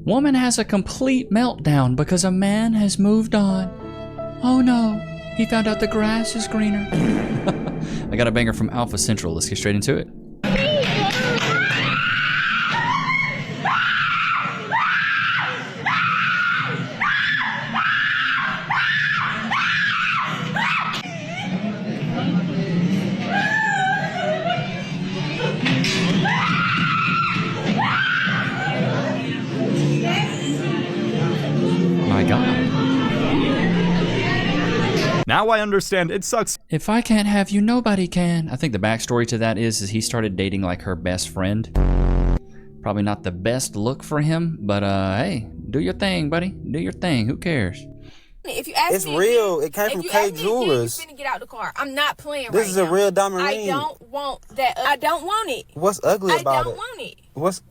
Woman has a complete meltdown because a man has moved on. Oh no, he found out the grass is greener. I got a banger from Alpha Central. Let's get straight into it. My God. Now I understand. It sucks. If I can't have you, nobody can. I think the backstory to that is he started dating like her best friend. Probably not the best look for him, but hey, do your thing, buddy. Do your thing. Who cares? If you ask it's me real. Again, it came from you K ask me Jewelers. Again, you finna get out the car. I'm not playing this right is now. a real diamond ring. I don't want that. I don't want it. What's ugly about it? I don't want it. What's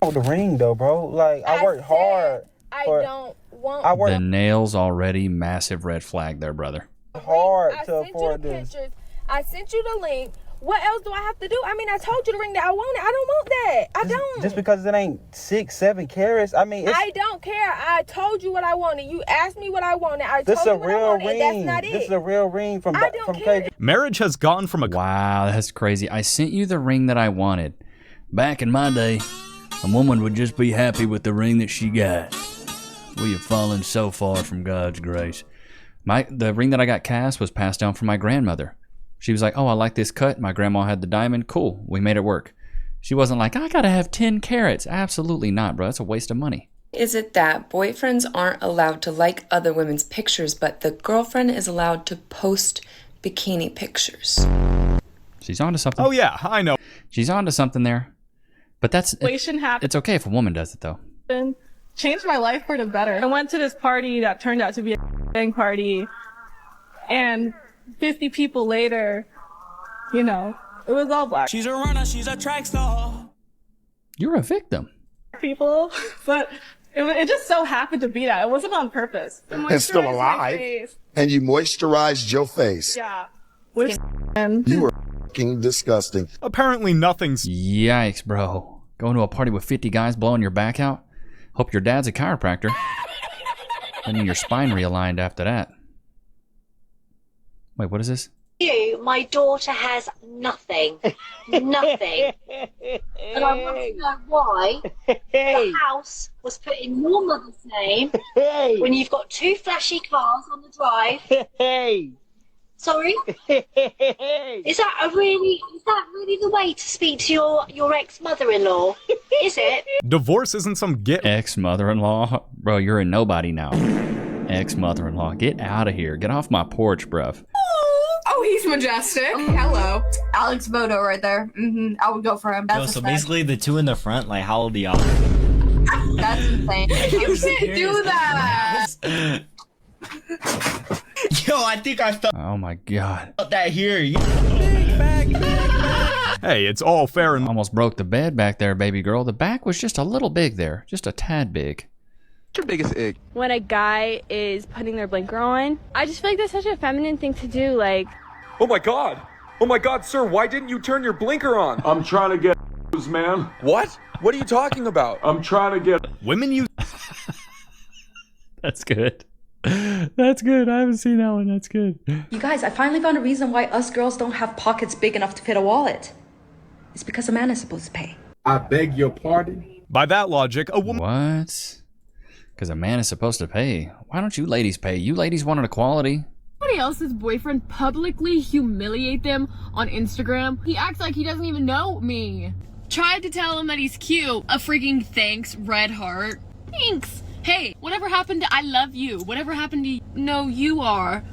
the ring though, bro? Like I worked hard. I don't want. The nails already massive red flag there, brother. Hard I to sent you afford the this. pictures. I sent you the link. What else do I have to do? I mean, I told you the ring that I wanted. I don't want that. I don't. Just because it ain't 6, 7 carats. I mean, I don't care. I told you what I wanted. You asked me what I wanted. I this told you a real what I wanted. ring. And that's not it. This is a real ring from care. K. Marriage has gone from a... Wow, that's crazy. I sent you the ring that I wanted. Back in my day, a woman would just be happy with the ring that she got. We have fallen so far from God's grace. The ring that I got cast was passed down from my grandmother. She was like, oh, I like this cut. My grandma had the diamond. Cool. We made it work. She wasn't like, I gotta have 10 carats. Absolutely not, bro. That's a waste of money. Is it that boyfriends aren't allowed to like other women's pictures, but the girlfriend is allowed to post bikini pictures? She's onto something. Oh, yeah, I know. She's onto something there. But that's... It's okay if a woman does it, though. Changed my life for the better. I went to this party that turned out to be a bang party, and 50 people later, you know, it was all black. She's a runner, she's a track star. You're a victim. People, but it just so happened to be that. It wasn't on purpose. And still alive. And you moisturized your face. Yeah. Which you were fucking disgusting. Apparently nothing's... Yikes, bro. Going to a party with 50 guys blowing your back out? Hope your dad's a chiropractor. I mean, your spine realigned after that. Wait, what is this? My daughter has nothing. Nothing. And I want to know why the house was put in your mother's name when you've got 2 flashy cars on the drive. Sorry? Is that really the way to speak to your ex-mother-in-law? Is it? Divorce isn't some ex-mother-in-law? Bro, you're a nobody now. Ex-mother-in-law. Get out of here. Get off my porch, bruv. Oh, Hes Majestic. Hello. Alex Bodo right there. I would go for him. Yo, so basically the 2 in the front, like how old are y'all? That's insane. You can't do that. Yo, I think I felt... Oh my God. that here. Hey, it's all fair and... Almost broke the bed back there, baby girl. The back was just a little big there. Just a tad big. What's your biggest egg? When a guy is putting their blinker on, I just feel like that's such a feminine thing to do, like... Oh my God! Oh my God, sir, why didn't you turn your blinker on? I'm trying to get man. What? What are you talking about? I'm trying to get... Women use... That's good. That's good. I haven't seen that one. That's good. You guys, I finally found a reason why us girls don't have pockets big enough to fit a wallet. It's because a man is supposed to pay. I beg your pardon? By that logic, a woman... What? Because a man is supposed to pay. Why don't you ladies pay? You ladies wanted equality. Somebody else's boyfriend publicly humiliate them on Instagram. He acts like he doesn't even know me. Tried to tell him that he's cute. A freaking thanks, red heart. Thanks. Hey, whatever happened to I love you? Whatever happened to no, you are?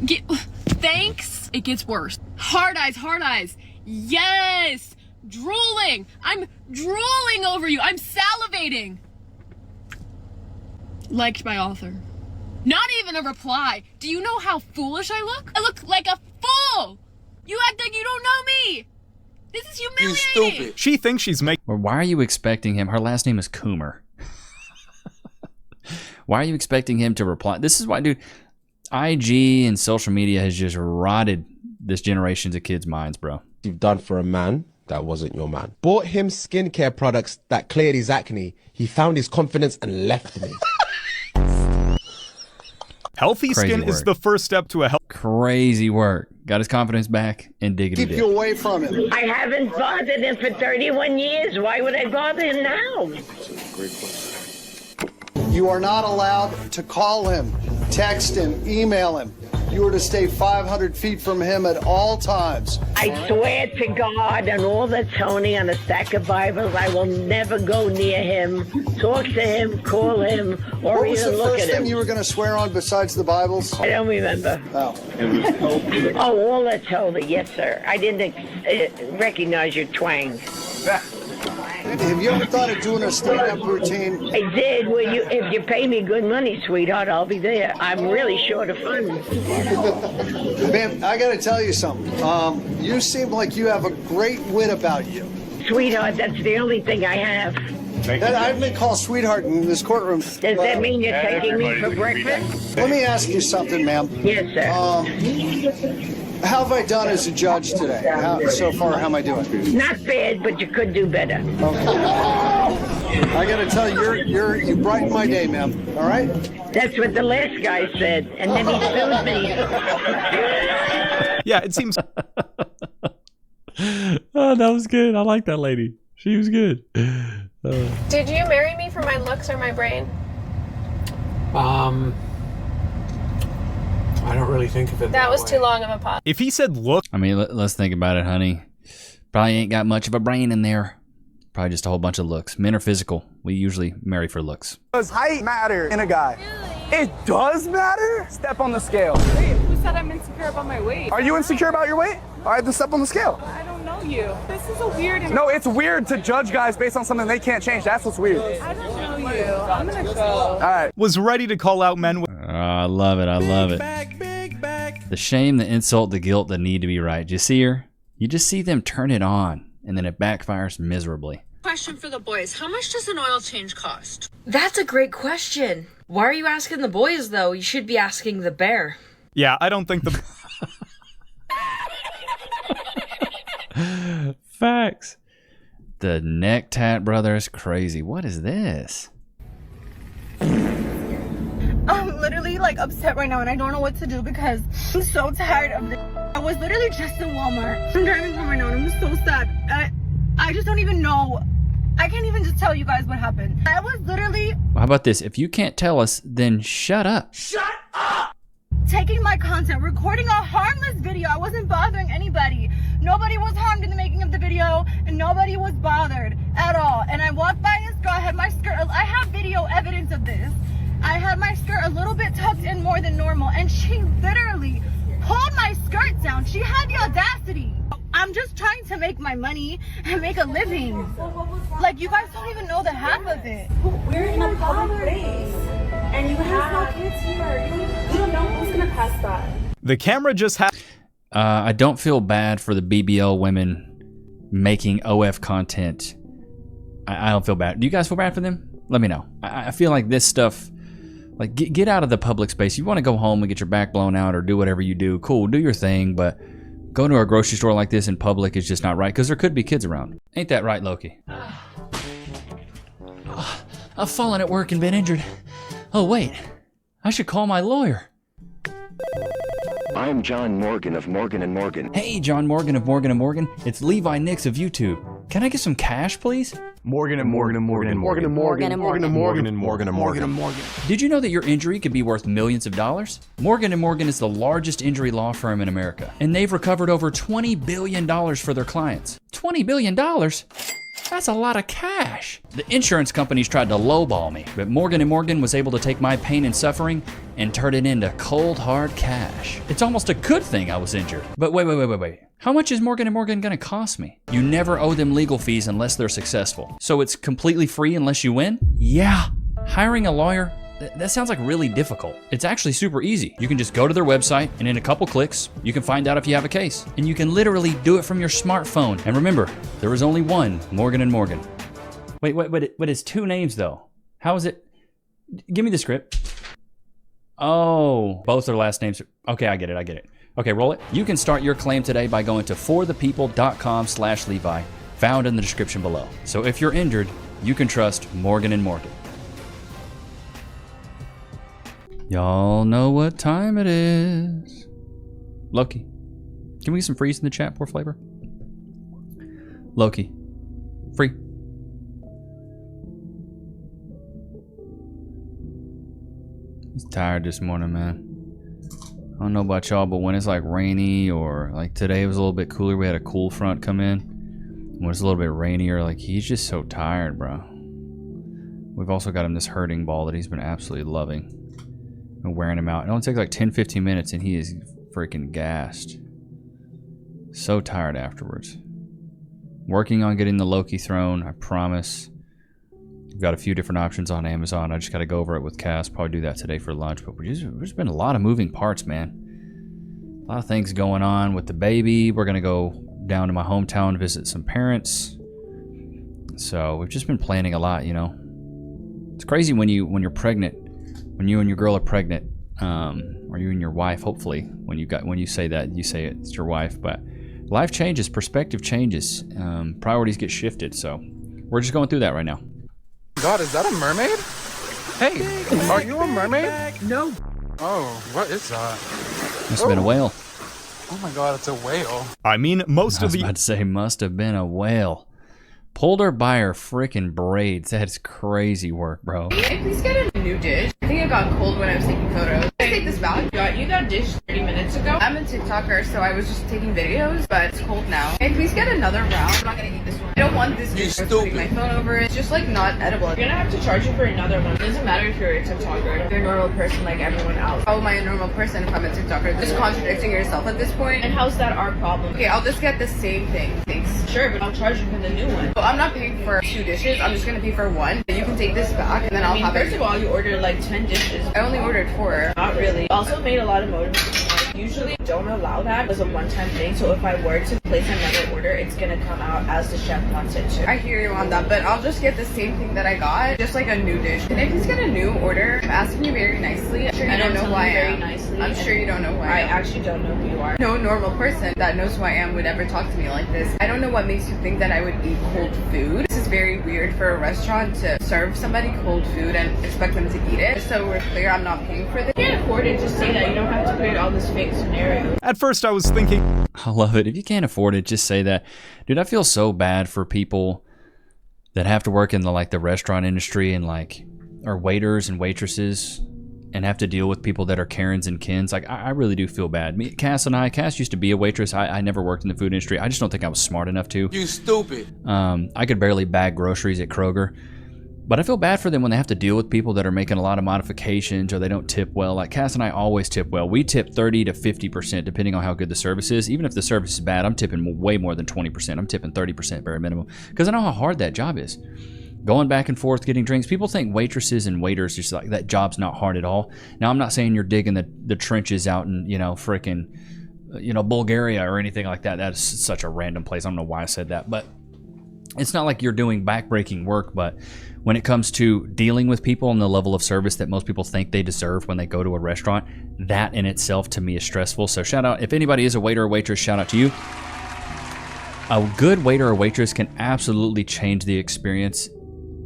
Thanks. It gets worse. Hard eyes, hard eyes. Yes. Drooling. I'm drooling over you. I'm salivating. Liked by author. Not even a reply. Do you know how foolish I look? I look like a fool. You act like you don't know me. This is humiliating. You stupid. She thinks she's making... Well, why are you expecting him? Her last name is Coomer. Why are you expecting him to reply? This is why, dude, IG and social media has just rotted this generation's of kids' minds, bro. You've done for a man, that wasn't your man. Bought him skincare products that cleared his acne. He found his confidence and left me. Healthy skin is the first step to a healthy. Crazy work. Got his confidence back and diggity Keep you away from him. I haven't bothered him for 31 years. Why would I bother him now? You are not allowed to call him, text him, email him. You are to stay 500 feet from him at all times. I swear to God and all that's Tony on a stack of Bibles, I will never go near him, talk to him, call him, or What was even the look first at him. thing you were going to swear on besides the Bibles? I don't remember. Oh. Oh, all that's holy, yes, sir. I didn't recognize your twang. Have you ever thought of doing a stand-up routine? I did. Well, if you pay me good money, sweetheart, I'll be there. I'm really short of funds. Man, I got to tell you something. You seem like you have a great wit about you. Sweetheart, that's the only thing I have. I've been called sweetheart in this courtroom. Does that mean you're taking me for breakfast? Let me ask you something, ma'am. Yes, sir. How have I done as a judge today? So far, how am I doing? Not bad, but you could do better. Okay. I got to tell you, you brighten my day, ma'am. All right? That's what the last guy said, and then he sued me. Yeah, it seems. Oh, that was good. I like that lady. She was good. Did you marry me for my looks or my brain? I don't really think of it That was too long of a pause. If he said look. I mean, let's think about it, honey. Probably ain't got much of a brain in there. Probably just a whole bunch of looks. Men are physical. We usually marry for looks. Does height matter in a guy? Really? It does matter? Step on the scale. Wait, who said I'm insecure about my weight? Are you insecure about your weight? All right, then step on the scale. I don't know you. This is a weird... No, it's weird to judge guys based on something they can't change. That's what's weird. I don't know you. I'm gonna go. All right. Was ready to call out men. I love it. I love it. The shame, the insult, the guilt, the need to be right. Do you see her? You just see them turn it on, and then it backfires miserably. Question for the boys. How much does an oil change cost? That's a great question. Why are you asking the boys, though? You should be asking the bear. Yeah, I don't think the... Facts. The neck tat brothers, crazy. What is this? I'm literally like upset right now and I don't know what to do because I'm so tired of this. I was literally just in Walmart. I'm driving home right now and I'm so sad. I just don't even know. I can't even just tell you guys what happened. I was literally... Well, how about this? If you can't tell us, then shut up. Shut up! Taking my content, recording a harmless video. I wasn't bothering anybody. Nobody was harmed in the making of the video and nobody was bothered at all. And I walked by this girl, I had my skirt, I have video evidence of this. I had my skirt a little bit tucked in more than normal and she literally pulled my skirt down. She had the audacity. I'm just trying to make my money and make a living. Like, you guys don't even know the half of it. We're in a public place, and you have no kids here. You don't know who's gonna pass that. The camera just had... I don't feel bad for the BBL women making OF content. I don't feel bad. Do you guys feel bad for them? Let me know. I feel like this stuff... Like, get out of the public space. You want to go home and get your back blown out or do whatever you do. Cool, do your thing, but going to a grocery store like this in public is just not right because there could be kids around. Ain't that right, Loki? I've fallen at work and been injured. Oh, wait. I should call my lawyer. I'm John Morgan of Morgan & Morgan. Hey, John Morgan of Morgan & Morgan. It's Levi Nicks of YouTube. Can I get some cash, please? Morgan & Morgan & Morgan & Morgan & Morgan & Morgan & Morgan & Morgan & Morgan & Morgan. Did you know that your injury could be worth millions of dollars? Morgan & Morgan is the largest injury law firm in America, and they've recovered over $20 billion for their clients. $20 billion? That's a lot of cash. The insurance companies tried to lowball me, but Morgan & Morgan was able to take my pain and suffering and turn it into cold, hard cash. It's almost a good thing I was injured. But wait. How much is Morgan & Morgan gonna cost me? You never owe them legal fees unless they're successful. So it's completely free unless you win? Yeah. Hiring a lawyer? That sounds like really difficult. It's actually super easy. You can just go to their website and in a couple clicks, you can find out if you have a case. And you can literally do it from your smartphone. And remember, there is only one Morgan & Morgan. Wait, but it's two names though. How is it? Give me the script. Oh, both their last names. Okay, I get it. Okay, roll it. You can start your claim today by going to forthepeople.com/Levi, found in the description below. So if you're injured, you can trust Morgan & Morgan. Y'all know what time it is. Loki, can we get some freeze in the chat, poor flavor? Loki, free. He's tired this morning, man. I don't know about y'all, but when it's like rainy or like today it was a little bit cooler, we had a cool front come in. When it's a little bit rainier, like he's just so tired, bro. We've also got him this hurting ball that he's been absolutely loving. And wearing him out. It only takes like 10-15 minutes and he is freaking gassed. So tired afterwards. Working on getting the Loki throne, I promise. We've got a few different options on Amazon. I just got to go over it with Cass. Probably do that today for lunch. But there's been a lot of moving parts, man. A lot of things going on with the baby. We're going to go down to my hometown, visit some parents. So we've just been planning a lot, you know. It's crazy when you're pregnant, when you and your girl are pregnant, or you and your wife, hopefully, when you say that, you say it's your wife, but life changes, perspective changes, priorities get shifted, so we're just going through that right now. God, is that a mermaid? Hey, are you a mermaid? No. Oh, what is that? Must have been a whale. Oh my God, it's a whale. I mean, most of the... I was about to say, must have been a whale. Pulled her by her freaking braids. That's crazy work, bro. Hey, please get a new dish. I think it got cold when I was taking photos. Can I take this back? You got dish 30 minutes ago. I'm a TikToker, so I was just taking videos, but it's cold now. Hey, please get another round. I'm not gonna eat this one. I don't want this dish. I'm putting my phone over it. It's just like not edible. You're gonna have to charge you for another one. It doesn't matter if you're a TikToker. You're a normal person like everyone else. How am I a normal person if I'm a TikToker? Just contradicting yourself at this point. And how's that our problem? Okay, I'll just get the same thing. Thanks. Sure, but I'll charge you for the new one. So I'm not paying for 2 dishes. I'm just gonna pay for 1. You can take this back, and then I'll have it. First of all, you ordered like 10 dishes. I only ordered 4. Not really. Also made a lot of motives. Usually don't allow that as a one-time thing, so if I were to place another order, it's gonna come out as the chef wants it to. I hear you on that, but I'll just get the same thing that I got, just like a new dish. Can I please get a new order? I'm asking you very nicely. I'm sure you don't know who I am. I'm sure you don't know who I am. I actually don't know who you are. No normal person that knows who I am would ever talk to me like this. I don't know what makes you think that I would eat cold food. This is very weird for a restaurant to serve somebody cold food and expect them to eat it. So we're clear, I'm not paying for this. You can't afford it, just say that. You don't have to create all this fake scenario. At first I was thinking... I love it. If you can't afford it, just say that. Dude, I feel so bad for people that have to work in the restaurant industry and are waiters and waitresses and have to deal with people that are Karens and Kens. I really do feel bad. Cass used to be a waitress. I never worked in the food industry. I just don't think I was smart enough to. You stupid. I could barely bag groceries at Kroger. But I feel bad for them when they have to deal with people that are making a lot of modifications or they don't tip well. Like Cass and I always tip well. We tip 30 to 50% depending on how good the service is. Even if the service is bad, I'm tipping way more than 20%. I'm tipping 30% bare minimum because I know how hard that job is. Going back and forth, getting drinks. People think waitresses and waiters, just like that job's not hard at all. Now, I'm not saying you're digging the trenches out in, frickin', Bulgaria or anything like that. That is such a random place. I don't know why I said that, but it's not like you're doing backbreaking work. But when it comes to dealing with people and the level of service that most people think they deserve when they go to a restaurant, that in itself to me is stressful. So shout out, if anybody is a waiter or waitress, shout out to you. A good waiter or waitress can absolutely change the experience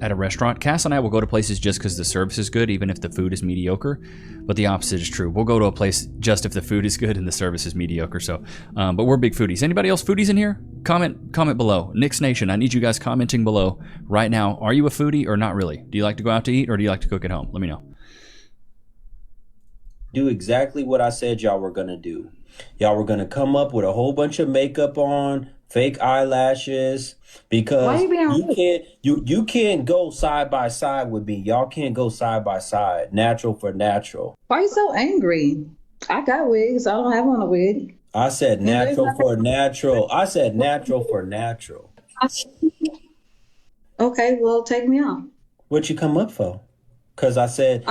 at a restaurant. Cass and I will go to places just because the service is good, even if the food is mediocre. But the opposite is true. We'll go to a place just if the food is good and the service is mediocre. So, but we're big foodies. Anybody else foodies in here? Comment below. Nicks Nation, I need you guys commenting below right now. Are you a foodie or not really? Do you like to go out to eat or do you like to cook at home? Let me know. Do exactly what I said y'all were gonna do. Y'all were gonna come up with a whole bunch of makeup on, fake eyelashes, because you can't go side by side with me. Y'all can't go side by side. Natural for natural. Why are you so angry? I got wigs. I don't have on a wig. I said natural for natural. I said natural for natural. Okay, well, take me out. What you come up for? Because I said,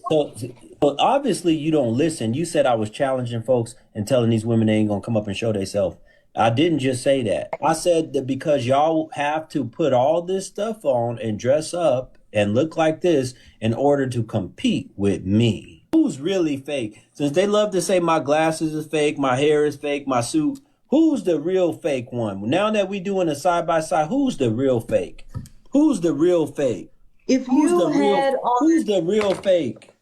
so obviously you don't listen. You said I was challenging folks and telling these women they ain't going to come up and show themselves. I didn't just say that. I said that because y'all have to put all this stuff on and dress up and look like this in order to compete with me. Who's really fake? Since they love to say my glasses is fake, my hair is fake, my suit, who's the real fake one? Now that we doing a side-by-side, who's the real fake? Who's the real fake? If Who's you the real, had on who's the real fake?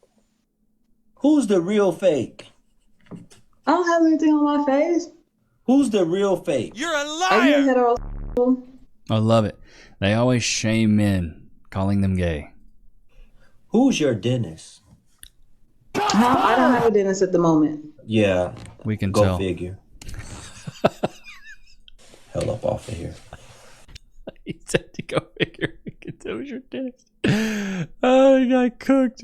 Who's the real fake? I don't have anything on my face. Who's the real fake? You're a Are you a heterosexual? I love it. They always shame men, calling them gay. Who's your dentist? I don't have a dentist at the moment. Yeah, we can go tell. figure. Hell up off of here. He said to go figure. We can tell who's your dentist. Oh, he got cooked.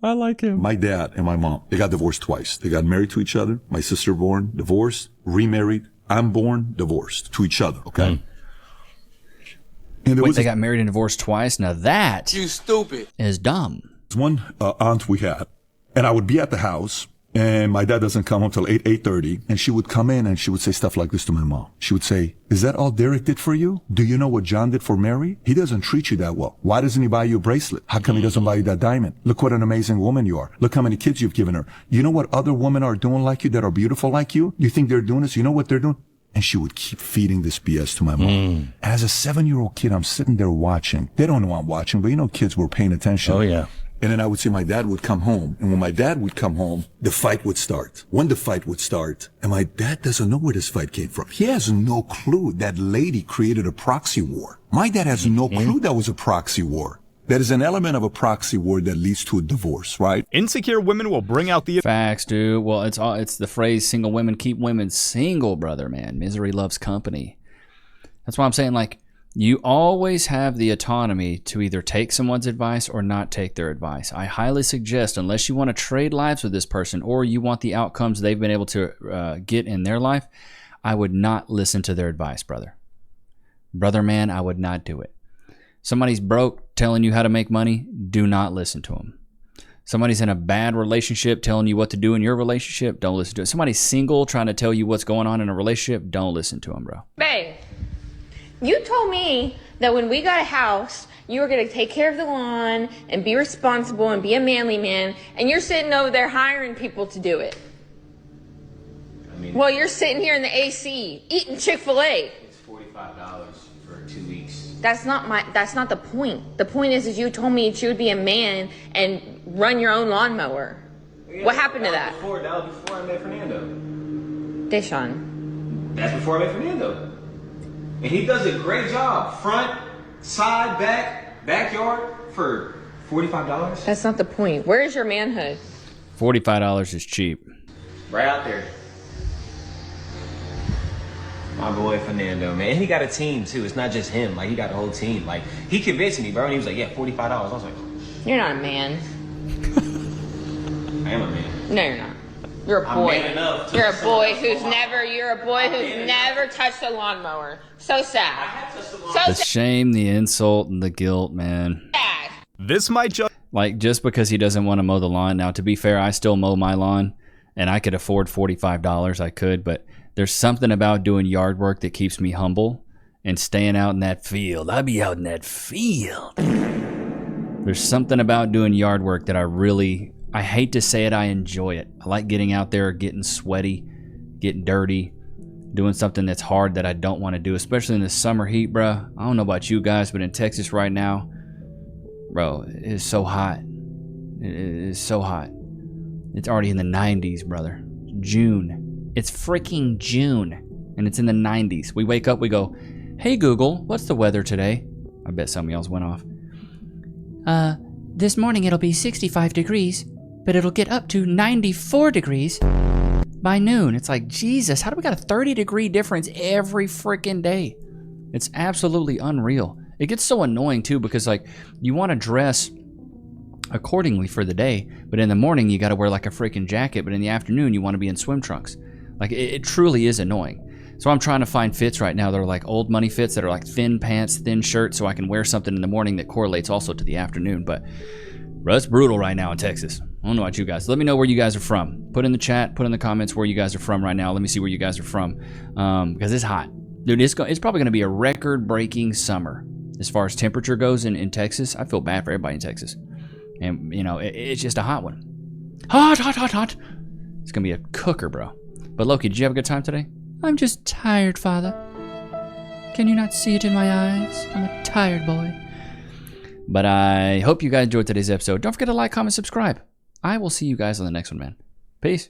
I like him. My dad and my mom, they got divorced twice. They got married to each other. My sister born, divorced, remarried. I'm born, divorced to each other. Okay. And Wait, they got married and divorced twice? Now that You stupid. is dumb. one aunt we had, and I would be at the house, and my dad doesn't come home till 8:30, and she would come in and she would say stuff like this to my mom. She would say, "Is that all Derek did for you? Do you know what John did for Mary? He doesn't treat you that well. Why doesn't he buy you a bracelet? How come he doesn't buy you that diamond? Look what an amazing woman you are. Look how many kids you've given her. You know what other women are doing like you that are beautiful like you? You think they're doing this? You know what they're doing?" And she would keep feeding this BS to my mom. As a 7-year-old kid, I'm sitting there watching. They don't know I'm watching, but you know kids were paying attention. Oh, yeah. And then I would see my dad would come home. And when my dad would come home, the fight would start. When the fight would start, and my dad doesn't know where this fight came from. He has no clue that lady created a proxy war. My dad has no clue that was a proxy war. There is an element of a proxy war that leads to a divorce, right? Insecure women will bring out the facts, dude. Well, it's the phrase "single women keep women single," brother, man. Misery loves company. That's why I'm saying, like, you always have the autonomy to either take someone's advice or not take their advice. I highly suggest, unless you want to trade lives with this person or you want the outcomes they've been able to get in their life, I would not listen to their advice, brother. Brother, man, I would not do it. Somebody's broke telling you how to make money, do not listen to them. Somebody's in a bad relationship telling you what to do in your relationship, don't listen to it. Somebody's single trying to tell you what's going on in a relationship, don't listen to them, bro. Babe, you told me that when we got a house, you were going to take care of the lawn and be responsible and be a manly man, and you're sitting over there hiring people to do it. Well, you're sitting here in the AC eating Chick-fil-A. It's $45 for 2 weeks. That's not the point. The point is you told me that you would be a man and run your own lawnmower. What happened to that? That was before I met Fernando. Deshaun. That's before I met Fernando. And he does a great job. Front, side, back, backyard for $45. That's not the point. Where is your manhood? $45 is cheap. Right out there. My boy Fernando, man. And he got a team too. It's not just him. Like, he got a whole team. Like, he convinced me, bro. And he was like, yeah, $45. I was like, You're not a man. I am a man. No, you're not. You're a boy. I'm man enough to You're a listen boy to who's never touched a lawnmower. So sad. The shame, the insult, and the guilt, man. This might just... Like, just because he doesn't want to mow the lawn. Now, to be fair, I still mow my lawn, and I could afford $45. I could, but there's something about doing yard work that keeps me humble and staying out in that field. I be out in that field. There's something about doing yard work that I hate to say it, I enjoy it. I like getting out there, getting sweaty, getting dirty, doing something that's hard that I don't want to do, especially in the summer heat, bro. I don't know about you guys, but in Texas right now, bro, it is so hot. It is so hot. It's already in the 90s, brother. June. It's freaking June, and it's in the 90s. We wake up, we go, "Hey Google, what's the weather today?" I bet some of y'all's went off. This morning it'll be 65 degrees, but it'll get up to 94 degrees by noon. It's like, Jesus, how do we got a 30-degree difference every freaking day? It's absolutely unreal. It gets so annoying too, because like, you want to dress accordingly for the day, but in the morning you got to wear like a freaking jacket, but in the afternoon you want to be in swim trunks. Like, it truly is annoying. So I'm trying to find fits right now that are like old money fits, that are like thin pants, thin shirts, so I can wear something in the morning that correlates also to the afternoon. But bro, it's brutal right now in Texas. I don't know about you guys. Let me know where you guys are from. Put in the chat, put in the comments where you guys are from right now. Let me see where you guys are from, because it's hot. Dude, it's probably going to be a record-breaking summer as far as temperature goes in Texas. I feel bad for everybody in Texas. And, you know, it's just a hot one. Hot, hot, hot, hot. It's gonna be a cooker, bro. But Loki, did you have a good time today? I'm just tired, Father. Can you not see it in my eyes? I'm a tired boy. But I hope you guys enjoyed today's episode. Don't forget to like, comment, subscribe. I will see you guys on the next one, man. Peace.